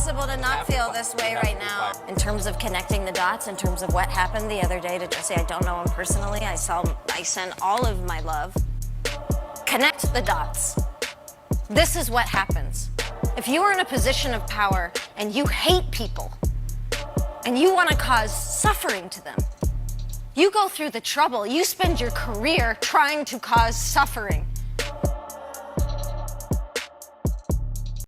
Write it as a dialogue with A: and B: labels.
A: impossible to not feel this way right now. In terms of connecting the dots, in terms of what happened the other day to Jesse, I don't know him personally. I sent all of my love. Connect the dots. This is what happens. If you are in a position of power and you hate people and you want to cause suffering to them, you go through the trouble. You spend your career trying to cause suffering.